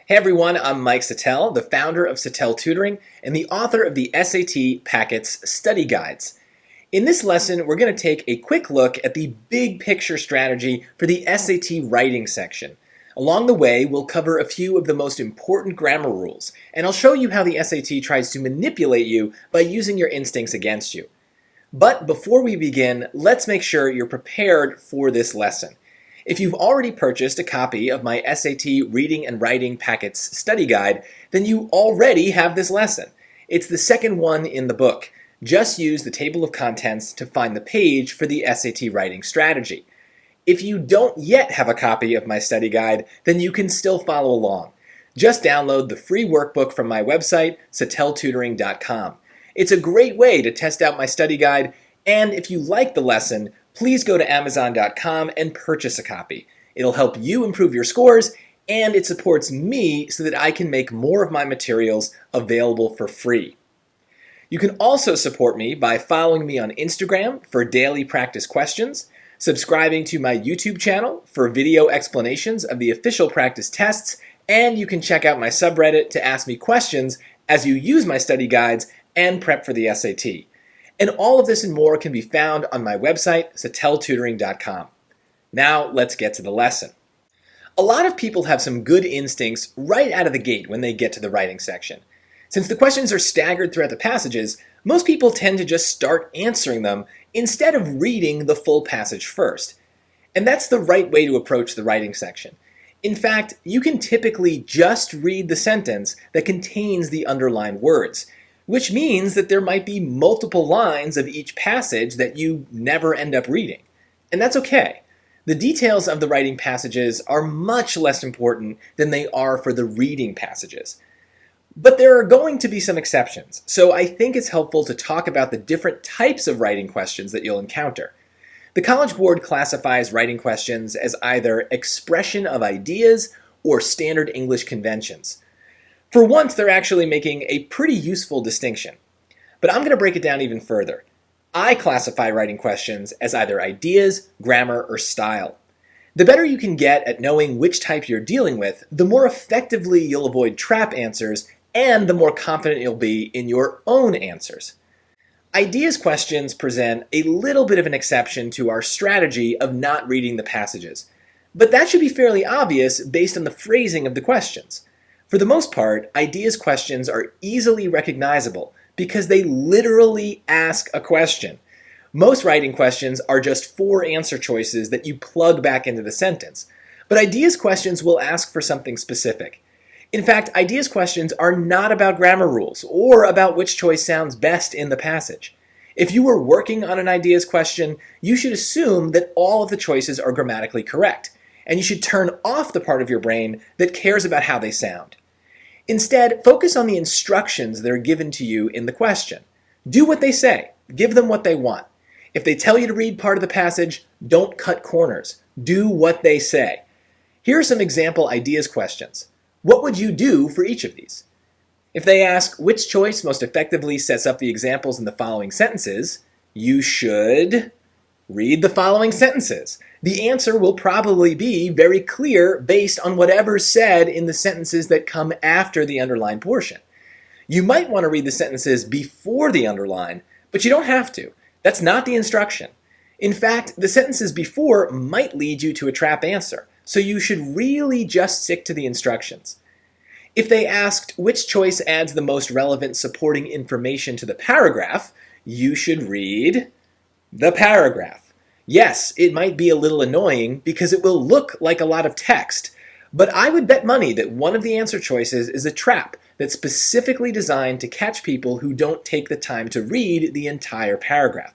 Hey everyone, I'm Mike Sattel, the founder of Sattel Tutoring and the author of the SAT Packets Study Guides. In this lesson, we're going to take a quick look at the big picture strategy for the SAT writing section. Along the way, we'll cover a few of the most important grammar rules, and I'll show you how the SAT tries to manipulate you by using your instincts against you. But before we begin, let's make sure you're prepared for this lesson. If you've already purchased a copy of my SAT Reading and Writing Packets Study Guide, then you already have this lesson. It's the second one in the book. Just use the table of contents to find the page for the SAT writing strategy. If you don't yet have a copy of my study guide, then you can still follow along. Just download the free workbook from my website, satteltutoring.com. It's a great way to test out my study guide, and if you like the lesson, please go to Amazon.com and purchase a copy. It'll help you improve your scores, and it supports me so that I can make more of my materials available for free. You can also support me by following me on Instagram for daily practice questions, subscribing to my YouTube channel for video explanations of the official practice tests, and you can check out my subreddit to ask me questions as you use my study guides and prep for the SAT. And all of this and more can be found on my website, satteltutoring.com. Now, let's get to the lesson. A lot of people have some good instincts right out of the gate when they get to the writing section. Since the questions are staggered throughout the passages, most people tend to just start answering them instead of reading the full passage first. And that's the right way to approach the writing section. In fact, you can typically just read the sentence that contains the underlined words, which means that there might be multiple lines of each passage that you never end up reading. And that's okay. The details of the writing passages are much less important than they are for the reading passages. But there are going to be some exceptions, so I think it's helpful to talk about the different types of writing questions that you'll encounter. The College Board classifies writing questions as either expression of ideas or standard English conventions. For once, they're actually making a pretty useful distinction. But I'm going to break it down even further. I classify writing questions as either ideas, grammar, or style. The better you can get at knowing which type you're dealing with, the more effectively you'll avoid trap answers, and the more confident you'll be in your own answers. Ideas questions present a little bit of an exception to our strategy of not reading the passages. But that should be fairly obvious based on the phrasing of the questions. For the most part, ideas questions are easily recognizable because they literally ask a question. Most writing questions are just four answer choices that you plug back into the sentence. But ideas questions will ask for something specific. In fact, ideas questions are not about grammar rules or about which choice sounds best in the passage. If you were working on an ideas question, you should assume that all of the choices are grammatically correct, and you should turn off the part of your brain that cares about how they sound. Instead, focus on the instructions that are given to you in the question. Do what they say. Give them what they want. If they tell you to read part of the passage, don't cut corners. Do what they say. Here are some example ideas questions. What would you do for each of these? If they ask which choice most effectively sets up the examples in the following sentences, you should read the following sentences. The answer will probably be very clear based on whatever's said in the sentences that come after the underlined portion. You might want to read the sentences before the underline, but you don't have to. That's not the instruction. In fact, the sentences before might lead you to a trap answer, so you should really just stick to the instructions. If they asked which choice adds the most relevant supporting information to the paragraph, you should read the paragraph. Yes, it might be a little annoying because it will look like a lot of text, but I would bet money that one of the answer choices is a trap that's specifically designed to catch people who don't take the time to read the entire paragraph.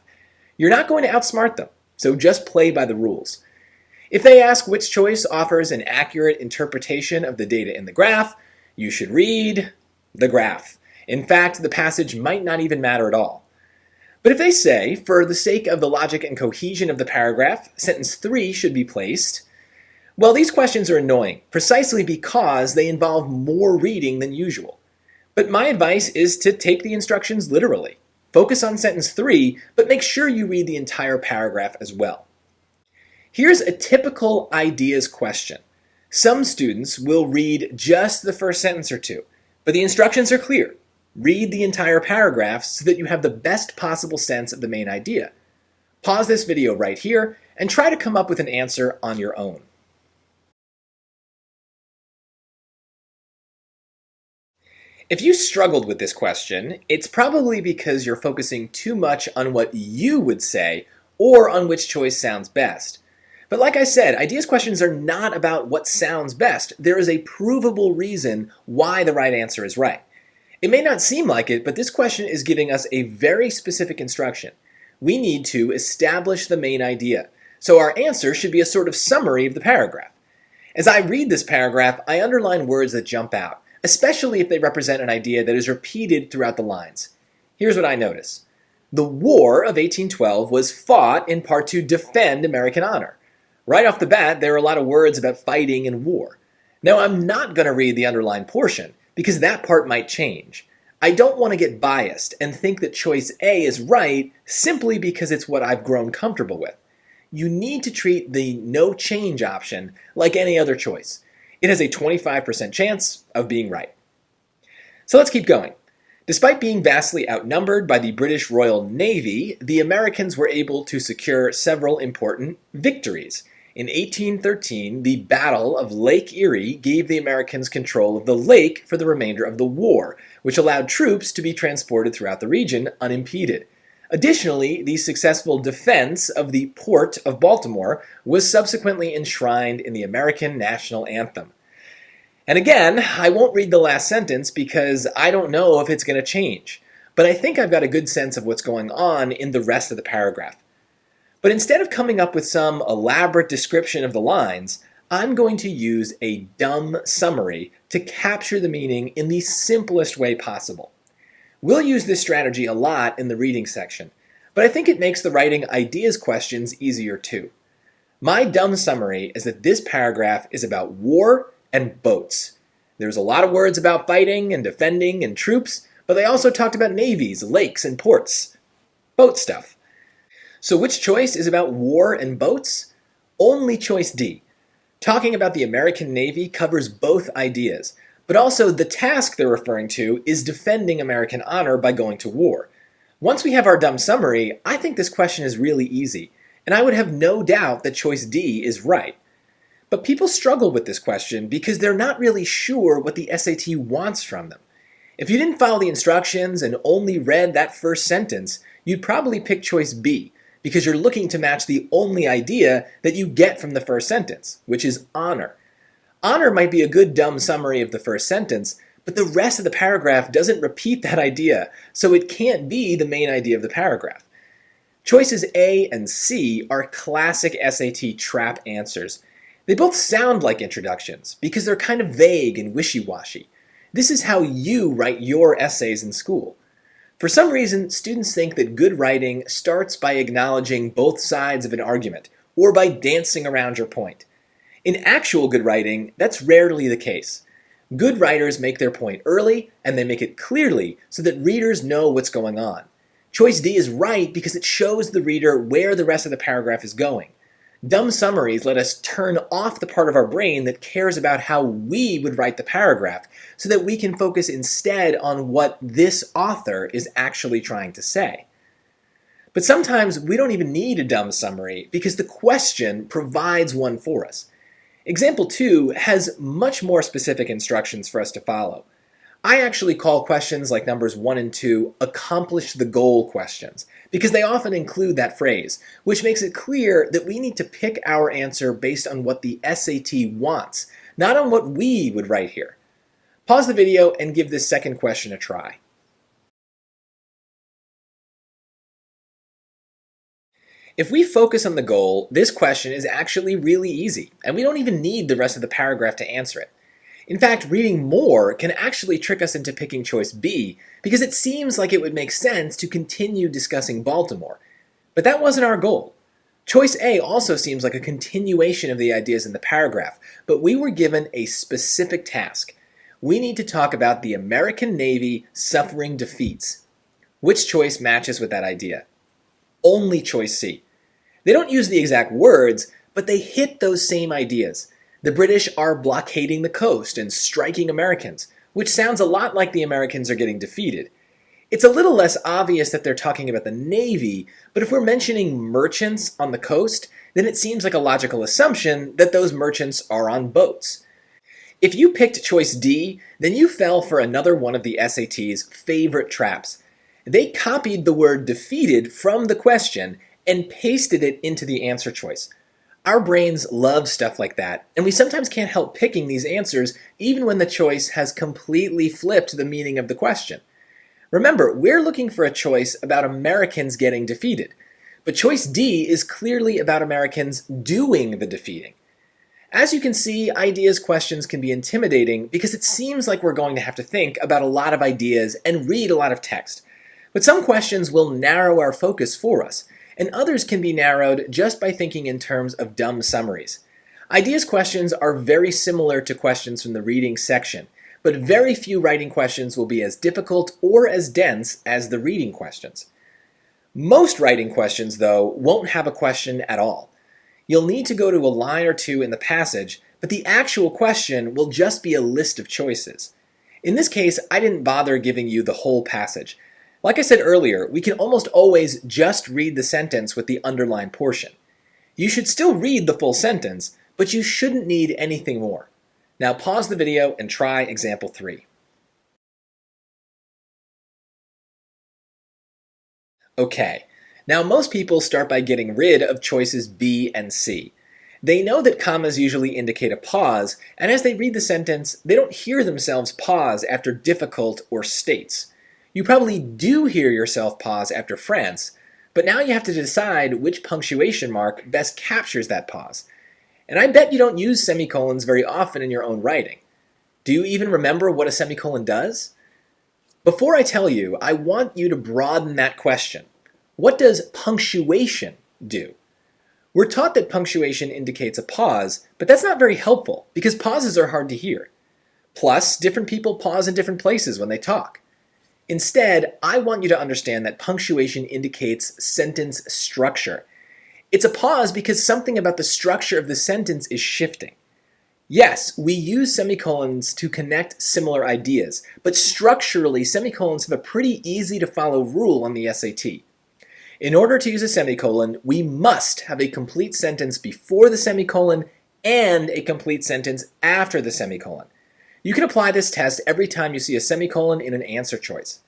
You're not going to outsmart them, so just play by the rules. If they ask which choice offers an accurate interpretation of the data in the graph, you should read the graph. In fact, the passage might not even matter at all. But if they say, for the sake of the logic and cohesion of the paragraph, sentence 3 should be placed, well, these questions are annoying, precisely because they involve more reading than usual. But my advice is to take the instructions literally. Focus on sentence 3, but make sure you read the entire paragraph as well. Here's a typical ideas question. Some students will read just the first sentence or two, but the instructions are clear. Read the entire paragraph so that you have the best possible sense of the main idea. Pause this video right here and try to come up with an answer on your own. If you struggled with this question, it's probably because you're focusing too much on what you would say or on which choice sounds best. But like I said, ideas questions are not about what sounds best. There is a provable reason why the right answer is right. It may not seem like it, but this question is giving us a very specific instruction. We need to establish the main idea. So our answer should be a sort of summary of the paragraph. As I read this paragraph, I underline words that jump out, especially if they represent an idea that is repeated throughout the lines. Here's what I notice. The War of 1812 was fought in part to defend American honor. Right off the bat, there are a lot of words about fighting and war. Now, I'm not going to read the underlined portion, because that part might change. I don't want to get biased and think that choice A is right simply because it's what I've grown comfortable with. You need to treat the no change option like any other choice. It has a 25% chance of being right. So let's keep going. Despite being vastly outnumbered by the British Royal Navy, the Americans were able to secure several important victories. In 1813, the Battle of Lake Erie gave the Americans control of the lake for the remainder of the war, which allowed troops to be transported throughout the region unimpeded. Additionally, the successful defense of the port of Baltimore was subsequently enshrined in the American national anthem. And again, I won't read the last sentence because I don't know if it's going to change, but I think I've got a good sense of what's going on in the rest of the paragraph. But instead of coming up with some elaborate description of the lines, I'm going to use a dumb summary to capture the meaning in the simplest way possible. We'll use this strategy a lot in the reading section, but I think it makes the writing ideas questions easier too. My dumb summary is that this paragraph is about war and boats. There's a lot of words about fighting and defending and troops, but they also talked about navies, lakes, and ports. Boat stuff. So which choice is about war and boats? Only choice D. Talking about the American Navy covers both ideas, but also the task they're referring to is defending American honor by going to war. Once we have our dumb summary, I think this question is really easy, and I would have no doubt that choice D is right. But people struggle with this question because they're not really sure what the SAT wants from them. If you didn't follow the instructions and only read that first sentence, you'd probably pick choice B, because you're looking to match the only idea that you get from the first sentence, which is honor. Honor might be a good dumb summary of the first sentence, but the rest of the paragraph doesn't repeat that idea, so it can't be the main idea of the paragraph. Choices A and C are classic SAT trap answers. They both sound like introductions because they're kind of vague and wishy-washy. This is how you write your essays in school. For some reason, students think that good writing starts by acknowledging both sides of an argument, or by dancing around your point. In actual good writing, that's rarely the case. Good writers make their point early, and they make it clearly so that readers know what's going on. Choice D is right because it shows the reader where the rest of the paragraph is going. Dumb summaries let us turn off the part of our brain that cares about how we would write the paragraph so that we can focus instead on what this author is actually trying to say. But sometimes we don't even need a dumb summary because the question provides one for us. Example 2 has much more specific instructions for us to follow. I actually call questions like numbers 1 and 2 accomplish the goal questions because they often include that phrase, which makes it clear that we need to pick our answer based on what the SAT wants, not on what we would write here. Pause the video and give this second question a try. If we focus on the goal, this question is actually really easy, and we don't even need the rest of the paragraph to answer it. In fact, reading more can actually trick us into picking choice B, because it seems like it would make sense to continue discussing Baltimore. But that wasn't our goal. Choice A also seems like a continuation of the ideas in the paragraph, but we were given a specific task. We need to talk about the American Navy suffering defeats. Which choice matches with that idea? Only choice C. They don't use the exact words, but they hit those same ideas. The British are blockading the coast and striking Americans, which sounds a lot like the Americans are getting defeated. It's a little less obvious that they're talking about the Navy, but if we're mentioning merchants on the coast, then it seems like a logical assumption that those merchants are on boats. If you picked choice D, then you fell for another one of the SAT's favorite traps. They copied the word defeated from the question and pasted it into the answer choice. Our brains love stuff like that, and we sometimes can't help picking these answers even when the choice has completely flipped the meaning of the question. Remember, we're looking for a choice about Americans getting defeated, but choice D is clearly about Americans doing the defeating. As you can see, ideas questions can be intimidating because it seems like we're going to have to think about a lot of ideas and read a lot of text. But some questions will narrow our focus for us, and others can be narrowed just by thinking in terms of dumb summaries. Ideas questions are very similar to questions from the reading section, but very few writing questions will be as difficult or as dense as the reading questions. Most writing questions, though, won't have a question at all. You'll need to go to a line or two in the passage, but the actual question will just be a list of choices. In this case, I didn't bother giving you the whole passage. Like I said earlier, we can almost always just read the sentence with the underlined portion. You should still read the full sentence, but you shouldn't need anything more. Now pause the video and try example 3. Okay, now most people start by getting rid of choices B and C. They know that commas usually indicate a pause, and as they read the sentence, they don't hear themselves pause after difficult or states. You probably do hear yourself pause after France, but now you have to decide which punctuation mark best captures that pause. And I bet you don't use semicolons very often in your own writing. Do you even remember what a semicolon does? Before I tell you, I want you to broaden that question. What does punctuation do? We're taught that punctuation indicates a pause, but that's not very helpful because pauses are hard to hear. Plus, different people pause in different places when they talk. Instead, I want you to understand that punctuation indicates sentence structure. It's a pause because something about the structure of the sentence is shifting. Yes, we use semicolons to connect similar ideas, but structurally, semicolons have a pretty easy to follow rule on the SAT. In order to use a semicolon, we must have a complete sentence before the semicolon and a complete sentence after the semicolon. You can apply this test every time you see a semicolon in an answer choice.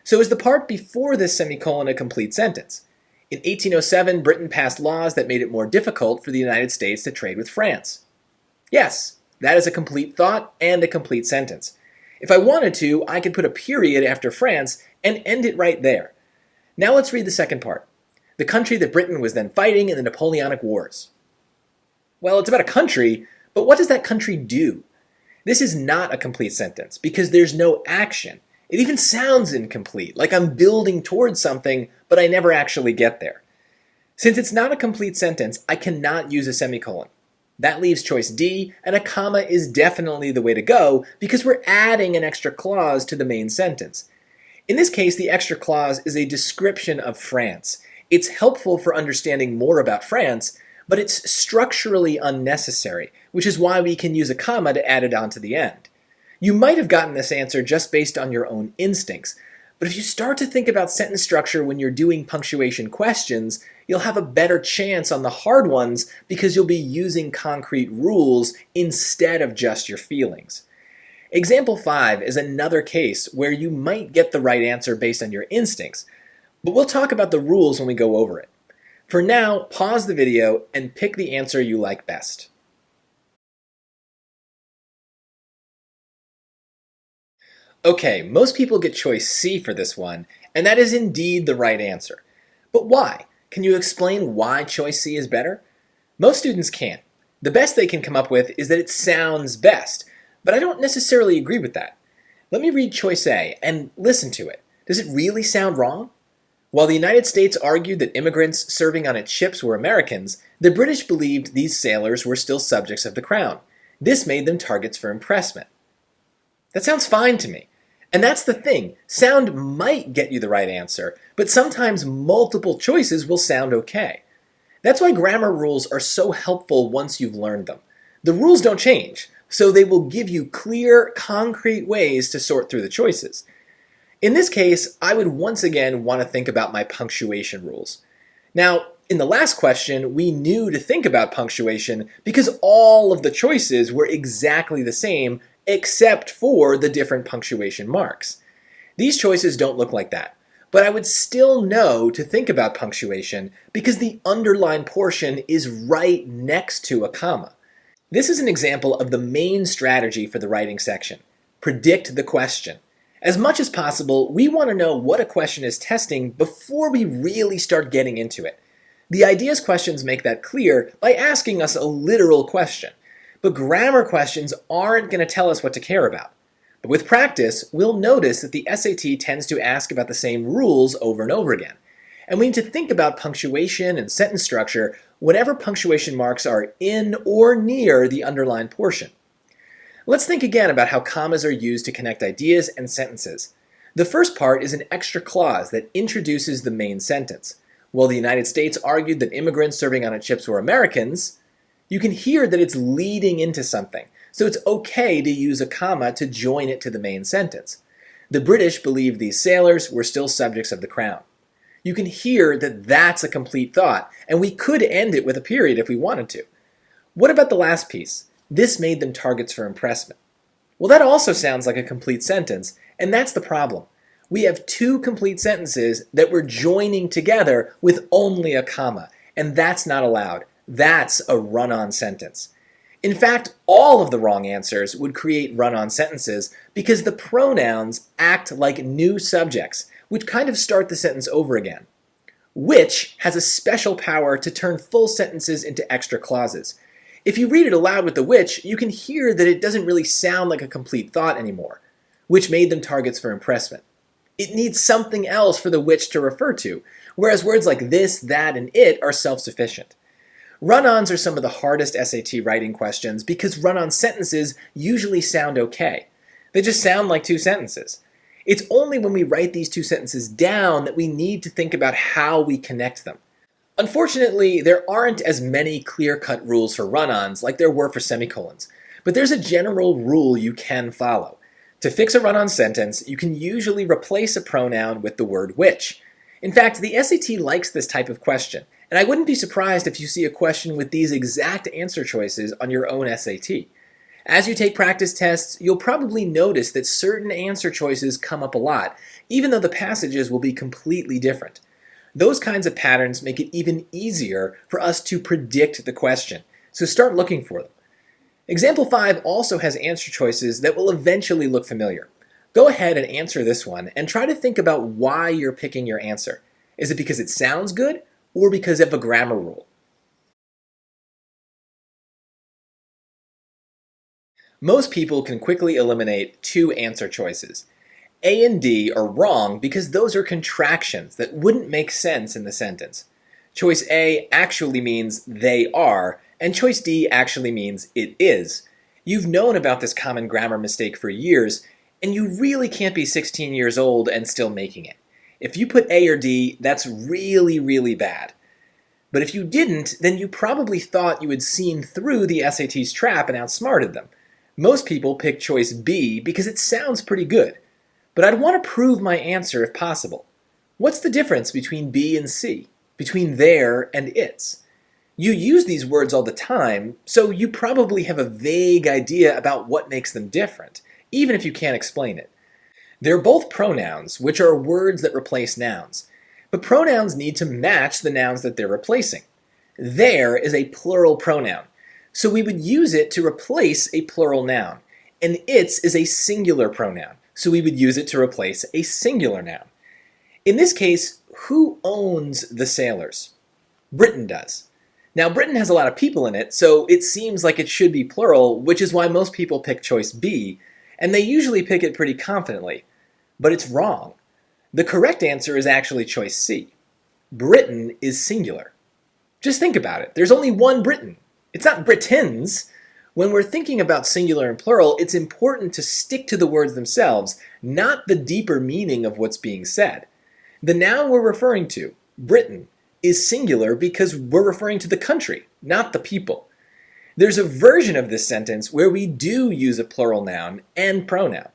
So is the part before this semicolon a complete sentence? In 1807, Britain passed laws that made it more difficult for the United States to trade with France. Yes, that is a complete thought and a complete sentence. If I wanted to, I could put a period after France and end it right there. Now let's read the second part. The country that Britain was then fighting in the Napoleonic Wars. Well, it's about a country, but what does that country do? This is not a complete sentence because there's no action. It even sounds incomplete, like I'm building towards something, but I never actually get there. Since it's not a complete sentence, I cannot use a semicolon. That leaves choice D, and a comma is definitely the way to go because we're adding an extra clause to the main sentence. In this case, the extra clause is a description of France. It's helpful for understanding more about France, but it's structurally unnecessary, which is why we can use a comma to add it on to the end. You might have gotten this answer just based on your own instincts, but if you start to think about sentence structure when you're doing punctuation questions, you'll have a better chance on the hard ones because you'll be using concrete rules instead of just your feelings. Example 5 is another case where you might get the right answer based on your instincts, but we'll talk about the rules when we go over it. For now, pause the video and pick the answer you like best. Okay, most people get choice C for this one, and that is indeed the right answer. But why? Can you explain why choice C is better? Most students can't. The best they can come up with is that it sounds best, but I don't necessarily agree with that. Let me read choice A and listen to it. Does it really sound wrong? While the United States argued that immigrants serving on its ships were Americans, the British believed these sailors were still subjects of the crown. This made them targets for impressment. That sounds fine to me. And that's the thing. Sound might get you the right answer, but sometimes multiple choices will sound okay. That's why grammar rules are so helpful once you've learned them. The rules don't change, so they will give you clear, concrete ways to sort through the choices. In this case, I would once again want to think about my punctuation rules. Now, in the last question, we knew to think about punctuation because all of the choices were exactly the same except for the different punctuation marks. These choices don't look like that, but I would still know to think about punctuation because the underlined portion is right next to a comma. This is an example of the main strategy for the writing section. Predict the question. As much as possible, we want to know what a question is testing before we really start getting into it. The ideas questions make that clear by asking us a literal question, but grammar questions aren't going to tell us what to care about. But with practice, we'll notice that the SAT tends to ask about the same rules over and over again. And we need to think about punctuation and sentence structure whenever punctuation marks are in or near the underlined portion. Let's think again about how commas are used to connect ideas and sentences. The first part is an extra clause that introduces the main sentence. While the United States argued that immigrants serving on its ships were Americans, you can hear that it's leading into something, so it's okay to use a comma to join it to the main sentence. The British believed these sailors were still subjects of the crown. You can hear that that's a complete thought, and we could end it with a period if we wanted to. What about the last piece? This made them targets for impressment. Well, that also sounds like a complete sentence, and that's the problem. We have two complete sentences that we're joining together with only a comma, and that's not allowed. That's a run-on sentence. In fact, all of the wrong answers would create run-on sentences because the pronouns act like new subjects, which kind of start the sentence over again. Which has a special power to turn full sentences into extra clauses. If you read it aloud with the which, you can hear that it doesn't really sound like a complete thought anymore, which made them targets for impressment. It needs something else for the which to refer to, whereas words like this, that, and it are self-sufficient. Run-ons are some of the hardest SAT writing questions because run-on sentences usually sound okay. They just sound like two sentences. It's only when we write these two sentences down that we need to think about how we connect them. Unfortunately, there aren't as many clear-cut rules for run-ons like there were for semicolons, but there's a general rule you can follow. To fix a run-on sentence, you can usually replace a pronoun with the word which. In fact, the SAT likes this type of question, and I wouldn't be surprised if you see a question with these exact answer choices on your own SAT. As you take practice tests, you'll probably notice that certain answer choices come up a lot, even though the passages will be completely different. Those kinds of patterns make it even easier for us to predict the question, so start looking for them. Example 5 also has answer choices that will eventually look familiar. Go ahead and answer this one and try to think about why you're picking your answer. Is it because it sounds good or because of a grammar rule? Most people can quickly eliminate two answer choices. A and D are wrong because those are contractions that wouldn't make sense in the sentence. Choice A actually means they are, and choice D actually means it is. You've known about this common grammar mistake for years, and you really can't be 16 years old and still making it. If you put A or D, that's really, really bad. But if you didn't, then you probably thought you had seen through the SAT's trap and outsmarted them. Most people pick choice B because it sounds pretty good. But I'd want to prove my answer if possible. What's the difference between B and C? Between their and its? You use these words all the time, so you probably have a vague idea about what makes them different, even if you can't explain it. They're both pronouns, which are words that replace nouns. But pronouns need to match the nouns that they're replacing. Their is a plural pronoun, so we would use it to replace a plural noun. And its is a singular pronoun, so we would use it to replace a singular noun. In this case, who owns the sailors? Britain does. Now, Britain has a lot of people in it, so it seems like it should be plural, which is why most people pick choice B, and they usually pick it pretty confidently. But it's wrong. The correct answer is actually choice C. Britain is singular. Just think about it. There's only one Britain. It's not Britons. When we're thinking about singular and plural, it's important to stick to the words themselves, not the deeper meaning of what's being said. The noun we're referring to, Britain, is singular because we're referring to the country, not the people. There's a version of this sentence where we do use a plural noun and pronoun.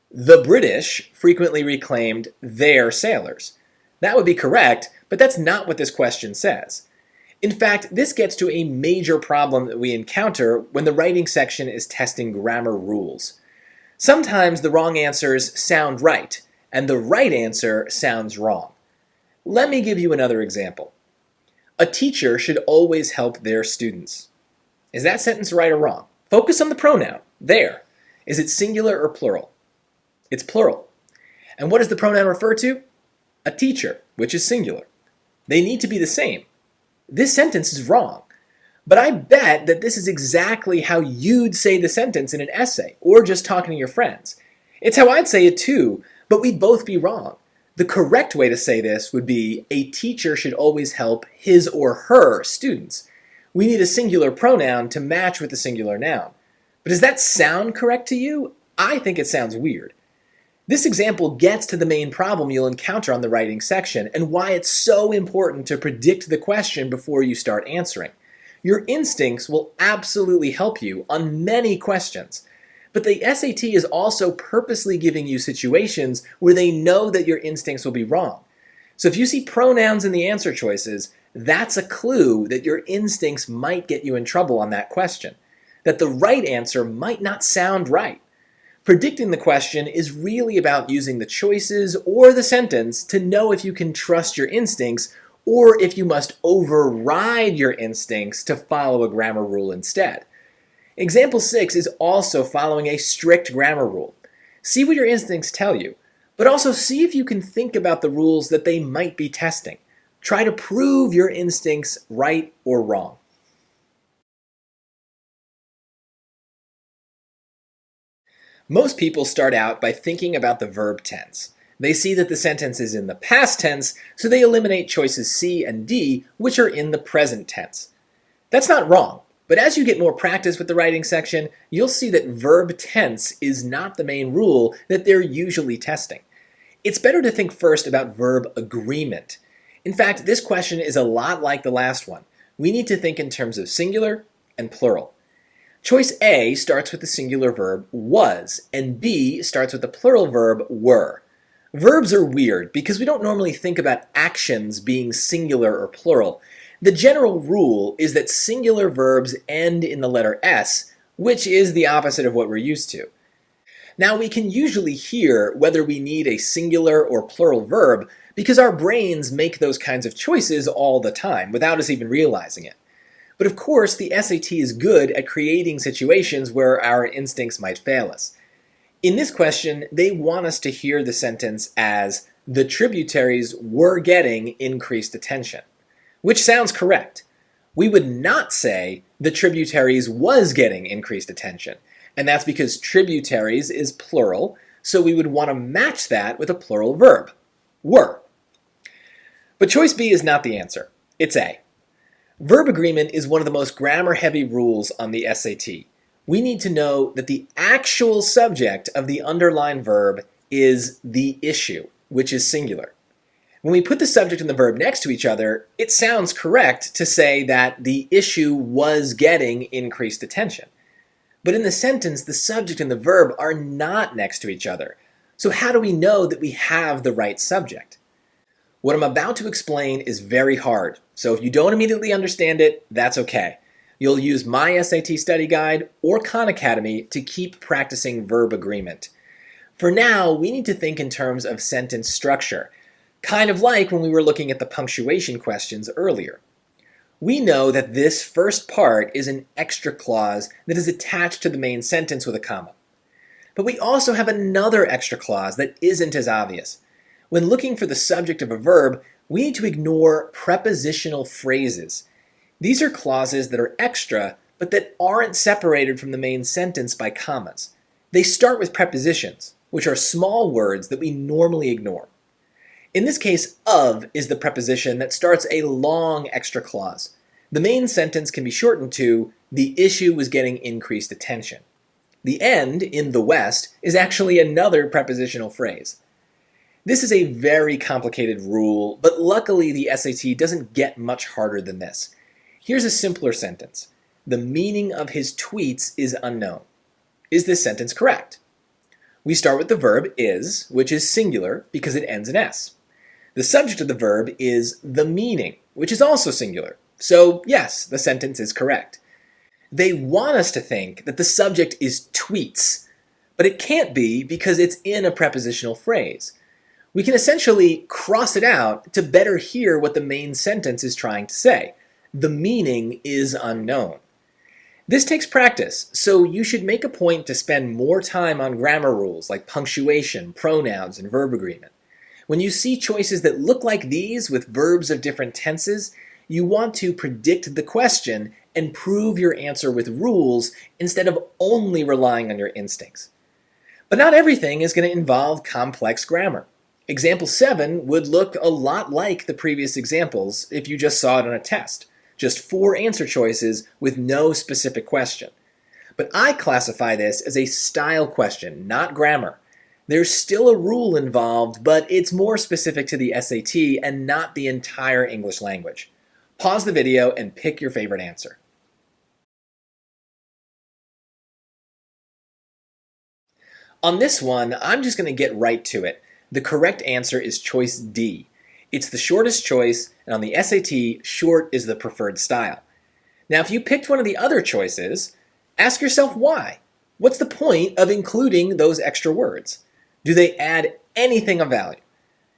The British frequently reclaimed their sailors. That would be correct, but that's not what this question says. In fact, this gets to a major problem that we encounter when the writing section is testing grammar rules. Sometimes the wrong answers sound right, and the right answer sounds wrong. Let me give you another example. A teacher should always help their students. Is that sentence right or wrong? Focus on the pronoun, their. Is it singular or plural? It's plural. And what does the pronoun refer to? A teacher, which is singular. They need to be the same. This sentence is wrong. But I bet that this is exactly how you'd say the sentence in an essay, or just talking to your friends. It's how I'd say it too, but we'd both be wrong. The correct way to say this would be, a teacher should always help his or her students. We need a singular pronoun to match with the singular noun. But does that sound correct to you? I think it sounds weird. This example gets to the main problem you'll encounter on the writing section and why it's so important to predict the question before you start answering. Your instincts will absolutely help you on many questions, but the SAT is also purposely giving you situations where they know that your instincts will be wrong. So if you see pronouns in the answer choices, that's a clue that your instincts might get you in trouble on that question, that the right answer might not sound right. Predicting the question is really about using the choices or the sentence to know if you can trust your instincts or if you must override your instincts to follow a grammar rule instead. Example 6 is also following a strict grammar rule. See what your instincts tell you, but also see if you can think about the rules that they might be testing. Try to prove your instincts right or wrong. Most people start out by thinking about the verb tense. They see that the sentence is in the past tense, so they eliminate choices C and D, which are in the present tense. That's not wrong, but as you get more practice with the writing section, you'll see that verb tense is not the main rule that they're usually testing. It's better to think first about verb agreement. In fact, this question is a lot like the last one. We need to think in terms of singular and plural. Choice A starts with the singular verb was, and B starts with the plural verb were. Verbs are weird because we don't normally think about actions being singular or plural. The general rule is that singular verbs end in the letter S, which is the opposite of what we're used to. Now, we can usually hear whether we need a singular or plural verb because our brains make those kinds of choices all the time without us even realizing it. But of course, the SAT is good at creating situations where our instincts might fail us. In this question, they want us to hear the sentence as, the tributaries were getting increased attention, which sounds correct. We would not say, the tributaries was getting increased attention, and that's because tributaries is plural, so we would want to match that with a plural verb, were. But choice B is not the answer. It's A. Verb agreement is one of the most grammar-heavy rules on the SAT. We need to know that the actual subject of the underlined verb is the issue, which is singular. When we put the subject and the verb next to each other, it sounds correct to say that the issue was getting increased attention. But in the sentence, the subject and the verb are not next to each other. So how do we know that we have the right subject? What I'm about to explain is very hard, so if you don't immediately understand it, that's okay. You'll use my SAT study guide or Khan Academy to keep practicing verb agreement. For now, we need to think in terms of sentence structure, kind of like when we were looking at the punctuation questions earlier. We know that this first part is an extra clause that is attached to the main sentence with a comma. But we also have another extra clause that isn't as obvious. When looking for the subject of a verb, we need to ignore prepositional phrases. These are clauses that are extra, but that aren't separated from the main sentence by commas. They start with prepositions, which are small words that we normally ignore. In this case, of is the preposition that starts a long extra clause. The main sentence can be shortened to, the issue was getting increased attention. The end, in the West, is actually another prepositional phrase. This is a very complicated rule, but luckily the SAT doesn't get much harder than this. Here's a simpler sentence. The meaning of his tweets is unknown. Is this sentence correct? We start with the verb is, which is singular because it ends in S. The subject of the verb is the meaning, which is also singular. So yes, the sentence is correct. They want us to think that the subject is tweets, but it can't be because it's in a prepositional phrase. We can essentially cross it out to better hear what the main sentence is trying to say. The meaning is unknown. This takes practice, so you should make a point to spend more time on grammar rules like punctuation, pronouns, and verb agreement. When you see choices that look like these with verbs of different tenses, you want to predict the question and prove your answer with rules instead of only relying on your instincts. But not everything is going to involve complex grammar. Example 7 would look a lot like the previous examples if you just saw it on a test. Just 4 answer choices with no specific question. But I classify this as a style question, not grammar. There's still a rule involved, but it's more specific to the SAT and not the entire English language. Pause the video and pick your favorite answer. On this one, I'm just going to get right to it. The correct answer is choice D. It's the shortest choice, and on the SAT, short is the preferred style. Now, if you picked one of the other choices, ask yourself why. What's the point of including those extra words? Do they add anything of value?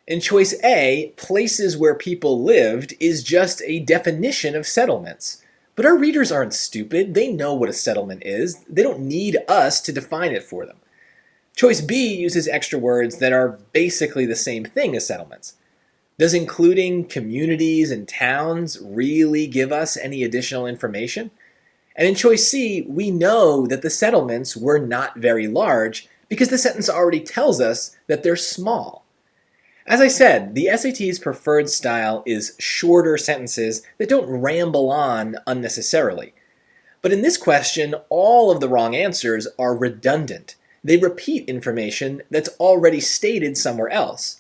In choice A, places where people lived is just a definition of settlements. But our readers aren't stupid. They know what a settlement is. They don't need us to define it for them. Choice B uses extra words that are basically the same thing as settlements. Does including communities and towns really give us any additional information? And in choice C, we know that the settlements were not very large because the sentence already tells us that they're small. As I said, the SAT's preferred style is shorter sentences that don't ramble on unnecessarily. But in this question, all of the wrong answers are redundant. They repeat information that's already stated somewhere else.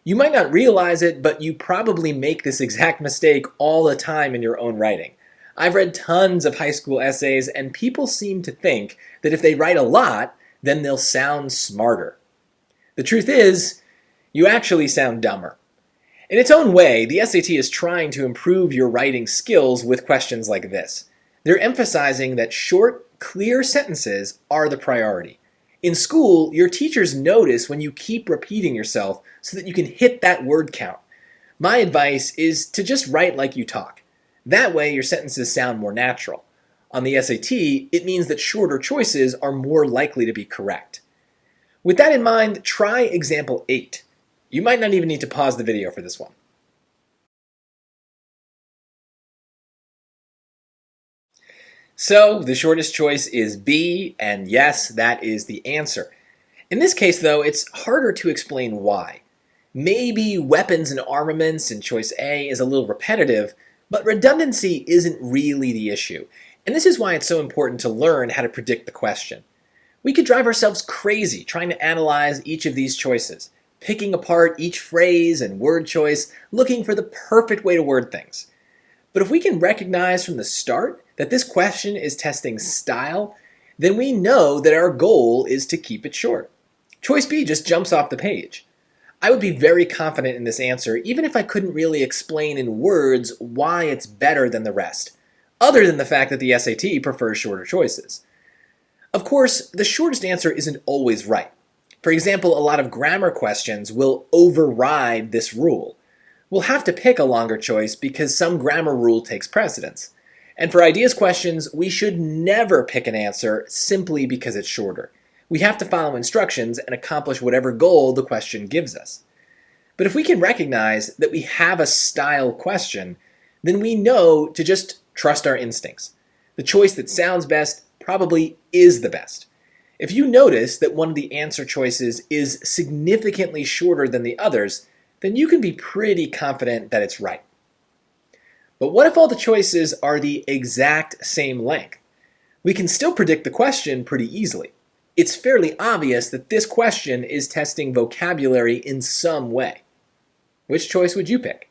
You might not realize it, but you probably make this exact mistake all the time in your own writing. I've read tons of high school essays, and people seem to think that if they write a lot, then they'll sound smarter. The truth is, you actually sound dumber. In its own way, the SAT is trying to improve your writing skills with questions like this. They're emphasizing that short, clear sentences are the priority. In school, your teachers notice when you keep repeating yourself so that you can hit that word count. My advice is to just write like you talk. That way your sentences sound more natural. On the SAT, it means that shorter choices are more likely to be correct. With that in mind, try example 8. You might not even need to pause the video for this one. So, the shortest choice is B, and yes, that is the answer. In this case, though, it's harder to explain why. Maybe weapons and armaments in choice A is a little repetitive, but redundancy isn't really the issue. And this is why it's so important to learn how to predict the question. We could drive ourselves crazy trying to analyze each of these choices, picking apart each phrase and word choice, looking for the perfect way to word things. But if we can recognize from the start that this question is testing style, then we know that our goal is to keep it short. Choice B just jumps off the page. I would be very confident in this answer even if I couldn't really explain in words why it's better than the rest, other than the fact that the SAT prefers shorter choices. Of course, the shortest answer isn't always right. For example, a lot of grammar questions will override this rule. We'll have to pick a longer choice because some grammar rule takes precedence. And for ideas questions, we should never pick an answer simply because it's shorter. We have to follow instructions and accomplish whatever goal the question gives us. But if we can recognize that we have a style question, then we know to just trust our instincts. The choice that sounds best probably is the best. If you notice that one of the answer choices is significantly shorter than the others, then you can be pretty confident that it's right. But what if all the choices are the exact same length? We can still predict the question pretty easily. It's fairly obvious that this question is testing vocabulary in some way. Which choice would you pick?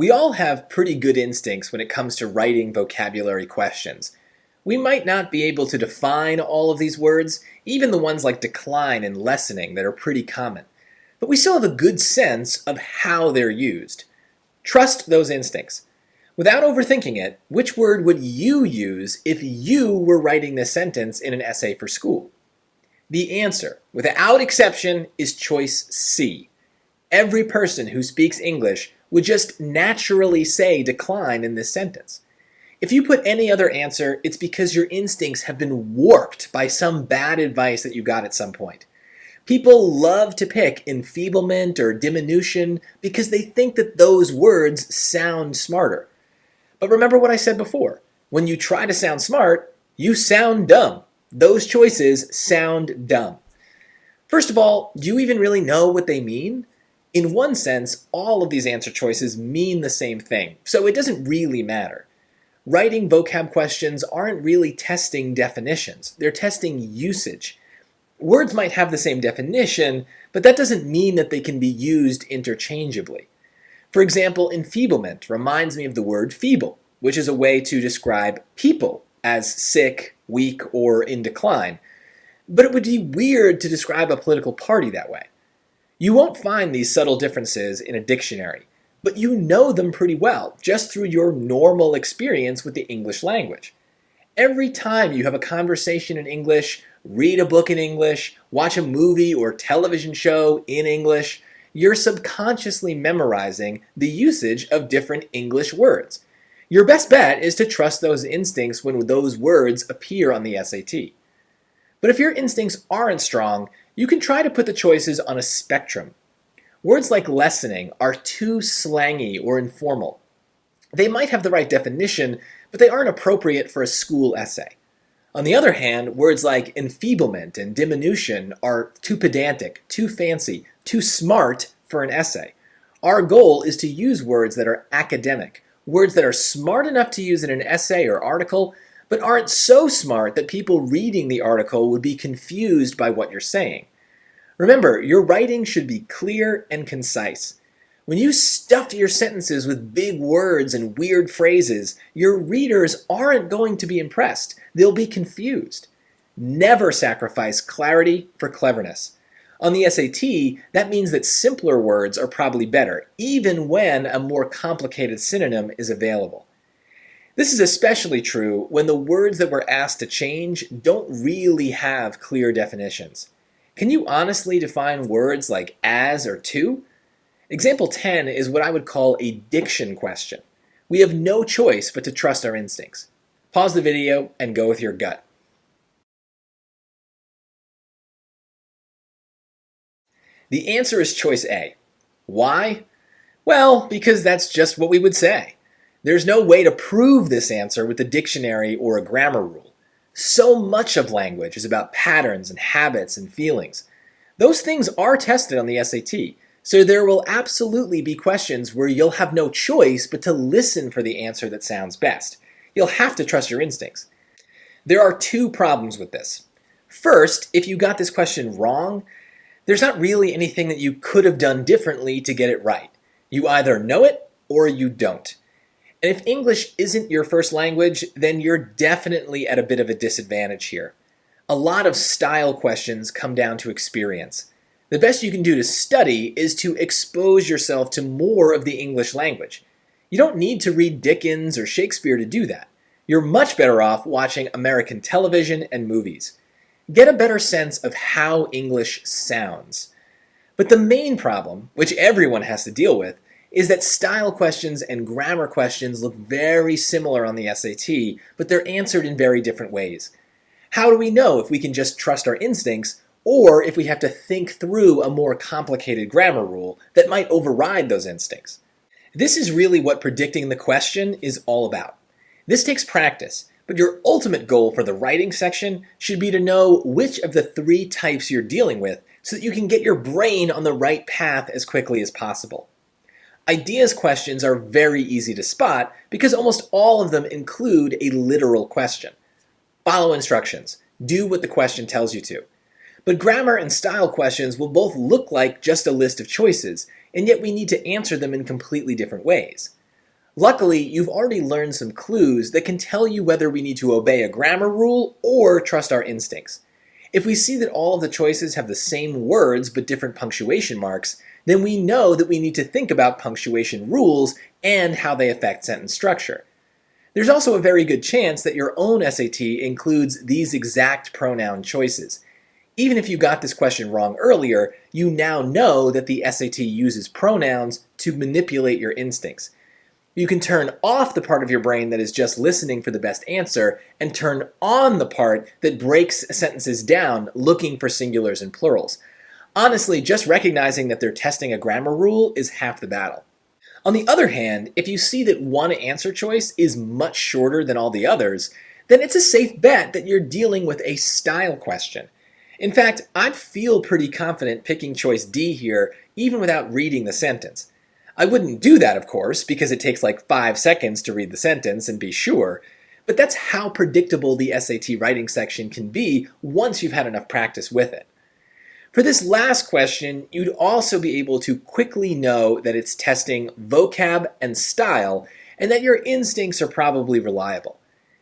We all have pretty good instincts when it comes to writing vocabulary questions. We might not be able to define all of these words, even the ones like decline and lessening that are pretty common, but we still have a good sense of how they're used. Trust those instincts. Without overthinking it, which word would you use if you were writing this sentence in an essay for school? The answer, without exception, is choice C. Every person who speaks English would just naturally say decline in this sentence. If you put any other answer, it's because your instincts have been warped by some bad advice that you got at some point. People love to pick enfeeblement or diminution because they think that those words sound smarter. But remember what I said before. When you try to sound smart, you sound dumb. Those choices sound dumb. First of all, do you even really know what they mean? In one sense, all of these answer choices mean the same thing, so it doesn't really matter. Writing vocab questions aren't really testing definitions, they're testing usage. Words might have the same definition, but that doesn't mean that they can be used interchangeably. For example, enfeeblement reminds me of the word feeble, which is a way to describe people as sick, weak, or in decline. But it would be weird to describe a political party that way. You won't find these subtle differences in a dictionary, but you know them pretty well just through your normal experience with the English language. Every time you have a conversation in English, read a book in English, watch a movie or television show in English, you're subconsciously memorizing the usage of different English words. Your best bet is to trust those instincts when those words appear on the SAT. But if your instincts aren't strong, you can try to put the choices on a spectrum. Words like lessening are too slangy or informal. They might have the right definition, but they aren't appropriate for a school essay. On the other hand, words like enfeeblement and diminution are too pedantic, too fancy, too smart for an essay. Our goal is to use words that are academic, words that are smart enough to use in an essay or article, but aren't so smart that people reading the article would be confused by what you're saying. Remember, your writing should be clear and concise. When you stuff your sentences with big words and weird phrases, your readers aren't going to be impressed. They'll be confused. Never sacrifice clarity for cleverness. On the SAT, that means that simpler words are probably better, even when a more complicated synonym is available. This is especially true when the words that we're asked to change don't really have clear definitions. Can you honestly define words like as or to? Example 10 is what I would call a diction question. We have no choice but to trust our instincts. Pause the video and go with your gut. The answer is choice A. Why? Well, because that's just what we would say. There's no way to prove this answer with a dictionary or a grammar rule. So much of language is about patterns and habits and feelings. Those things are tested on the SAT, so there will absolutely be questions where you'll have no choice but to listen for the answer that sounds best. You'll have to trust your instincts. There are two problems with this. First, if you got this question wrong, there's not really anything that you could have done differently to get it right. You either know it or you don't. And if English isn't your first language, then you're definitely at a bit of a disadvantage here. A lot of style questions come down to experience. The best you can do to study is to expose yourself to more of the English language. You don't need to read Dickens or Shakespeare to do that. You're much better off watching American television and movies. Get a better sense of how English sounds. But the main problem, which everyone has to deal with, is that style questions and grammar questions look very similar on the SAT, but they're answered in very different ways. How do we know if we can just trust our instincts, or if we have to think through a more complicated grammar rule that might override those instincts? This is really what predicting the question is all about. This takes practice, but your ultimate goal for the writing section should be to know which of the three types you're dealing with so that you can get your brain on the right path as quickly as possible. Ideas questions are very easy to spot because almost all of them include a literal question. Follow instructions. Do what the question tells you to. But grammar and style questions will both look like just a list of choices, and yet we need to answer them in completely different ways. Luckily, you've already learned some clues that can tell you whether we need to obey a grammar rule or trust our instincts. If we see that all of the choices have the same words but different punctuation marks, then we know that we need to think about punctuation rules and how they affect sentence structure. There's also a very good chance that your own SAT includes these exact pronoun choices. Even if you got this question wrong earlier, you now know that the SAT uses pronouns to manipulate your instincts. You can turn off the part of your brain that is just listening for the best answer and turn on the part that breaks sentences down looking for singulars and plurals. Honestly, just recognizing that they're testing a grammar rule is half the battle. On the other hand, if you see that one answer choice is much shorter than all the others, then it's a safe bet that you're dealing with a style question. In fact, I'd feel pretty confident picking choice D here even without reading the sentence. I wouldn't do that, of course, because it takes like 5 seconds to read the sentence and be sure, but that's how predictable the SAT writing section can be once you've had enough practice with it. For this last question, you'd also be able to quickly know that it's testing vocab and style, and that your instincts are probably reliable.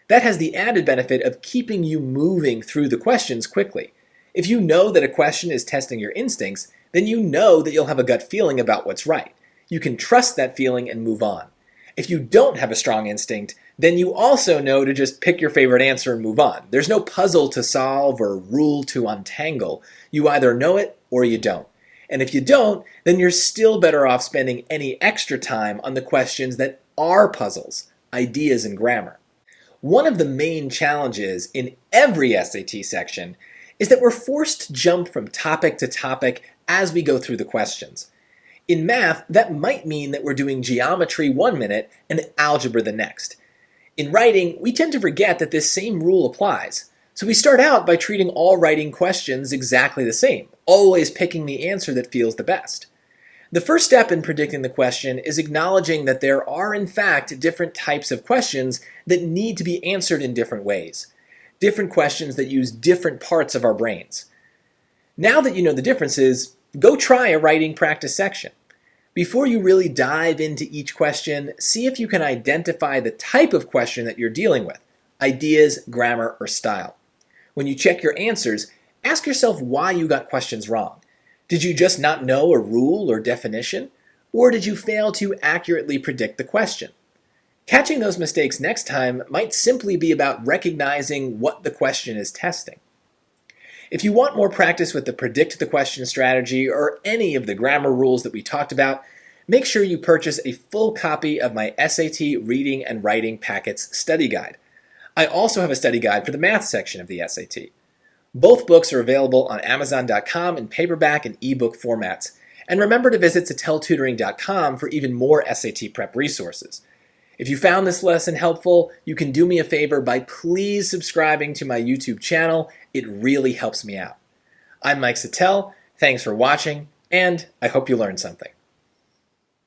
That has the added benefit of keeping you moving through the questions quickly. If you know that a question is testing your instincts, then you know that you'll have a gut feeling about what's right. You can trust that feeling and move on. If you don't have a strong instinct, then you also know to just pick your favorite answer and move on. There's no puzzle to solve or rule to untangle. You either know it or you don't. And if you don't, then you're still better off spending any extra time on the questions that are puzzles, ideas, and grammar. One of the main challenges in every SAT section is that we're forced to jump from topic to topic as we go through the questions. In math, that might mean that we're doing geometry 1 minute and algebra the next. In writing, we tend to forget that this same rule applies. So we start out by treating all writing questions exactly the same, always picking the answer that feels the best. The first step in predicting the question is acknowledging that there are in fact different types of questions that need to be answered in different ways. Different questions that use different parts of our brains. Now that you know the differences, go try a writing practice section. Before you really dive into each question, see if you can identify the type of question that you're dealing with: ideas, grammar, or style. When you check your answers, ask yourself why you got questions wrong. Did you just not know a rule or definition? Or did you fail to accurately predict the question? Catching those mistakes next time might simply be about recognizing what the question is testing. If you want more practice with the predict the question strategy or any of the grammar rules that we talked about, make sure you purchase a full copy of my SAT Reading and Writing Packets study guide. I also have a study guide for the math section of the SAT. Both books are available on Amazon.com in paperback and ebook formats. And remember to visit sateltutoring.com for even more SAT prep resources. If you found this lesson helpful, you can do me a favor by please subscribing to my YouTube channel. It really helps me out. I'm Mike Satel. Thanks for watching, and I hope you learned something.